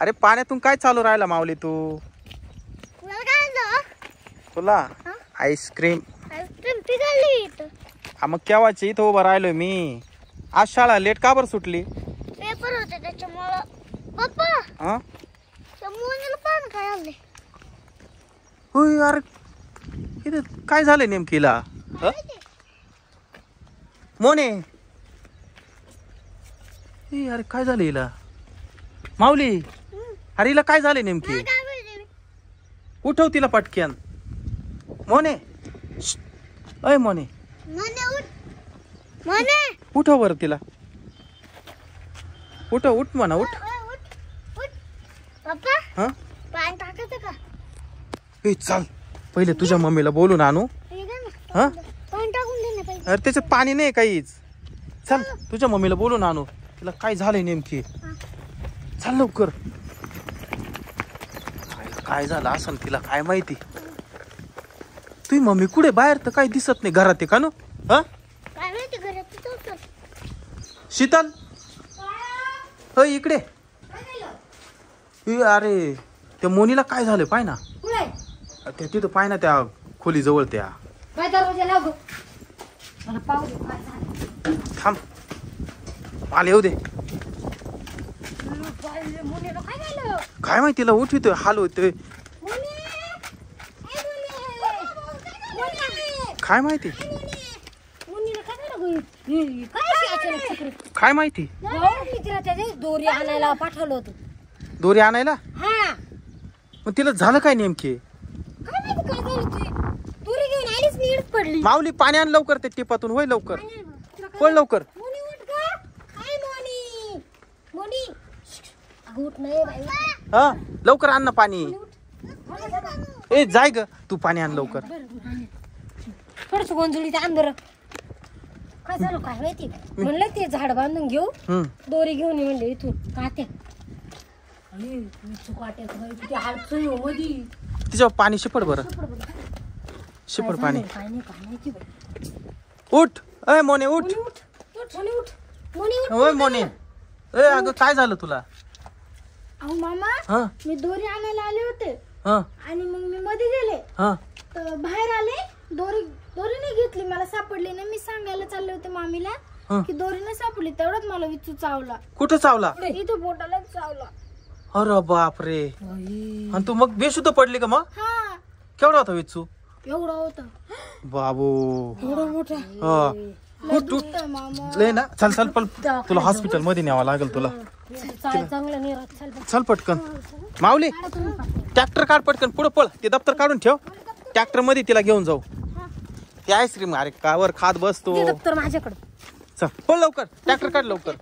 अरे पाण्यातून काय चालू राहिला माऊली तू? तुला आईस्क्रीम मग केव्हाची इथं उभं राहिलोय मी. आज शाळा लेट का बरं सुटली? पेपर होते त्याच्यामुळं. पप्पा हा त्या मोनीला पान काय आले? होय अरे इथं काय झालंय नेमकीला? मोने अरे काय झालं हिला? माऊली अरे हिला काय झालंय नेमकी? उठव तिला पटक्यान. मोने अय मोने मोने उठ. मोने उठव बरं तिला. उठव उठ म्हणा उठ. उठ. पप्पा हा पान टाकायचं का? ए चाल पहिले तुझ्या मम्मीला बोलून आणू. हा पान टाकून दे ना पहिले. अरे त्याच्यात पाणी नाही काहीच. चल तुझ्या मम्मीला बोलून आणू. तिला काय झालंय नेमकी? चल लवकर. काय झालं असं तिला काय माहिती. तुझी मम्मी कुठे? बाहेर तर काही दिसत नाही. घरात आहे का नो? हा काय माहिती घरात. शीतल होय इकडे. अरे त्या मोनीला काय झालं पाय ना. त्या तिथं पाय ना त्या खोली जवळ त्या. थांब मला येऊ दे. काय माहिती तिला उठवितोय हाल होतोय. काय माहिती काय माहिती. दोरी आणायला पाठवलं होतं. दोरी आणायला? हा मग तिला झालं काय नेमके? काय माहिती काय झालं ते. दोरी घेऊन आलीच नीडच पडली. माऊली पाणी आण लवकर त्या टिपातून. होय लवकर पळ लवकर. मोनी उठ ग. काय मोनी? मोनी अगं उठ नाही बाई. हा लवकर आण ना पाणी. ए जाय ग तू पाणी आण लवकर. थोडस गोंधळीत आण बरं. काय झालं काय माहिती. म्हणलं ते झाड बांधून घेऊ. दोरी घेऊन ये म्हणले इथून काट्या. तिच्यावर पाणी शिपड बरं. शिपड पाणी. उठ अय मोने उठ. होय मोने. ए अगं काय झालं तुला? अहो मामा हा मी दोरी आणायला आले होते हा आणि मग मी मध्ये गेले. हा तर बाहेर आले. दोरी नाही घेतली. मला सापडली नाही. मी सांगायला चालले होते मामीला की दोरी नाही सापडली. तेवढ्यात मला विचू चावला. कुठं चावला? इथं बोटाला चावला. अरे बापरे. आणि तू मग बेशुद्ध पडली का? मग हा केवढा होता विचू? एवढा होता बाबू. एवढा मोठा. हा उठ उठ लय ना. चल चल पण तुला हॉस्पिटल मध्ये न्यावं लागेल तुला. चांगलं नाही राहत. चल चल पटकन. माऊली ट्रॅक्टर काढ पटकन. पुढं पळ. ते दप्तर काढून ठेव. ट्रॅक्टर मध्ये तिला घेऊन जाऊ. ते आईस्क्रीम अरे कावर खात बसतो. दप्तर माझ्याकडे. चल पळ लवकर. ट्रॅक्टर काढ लवकर.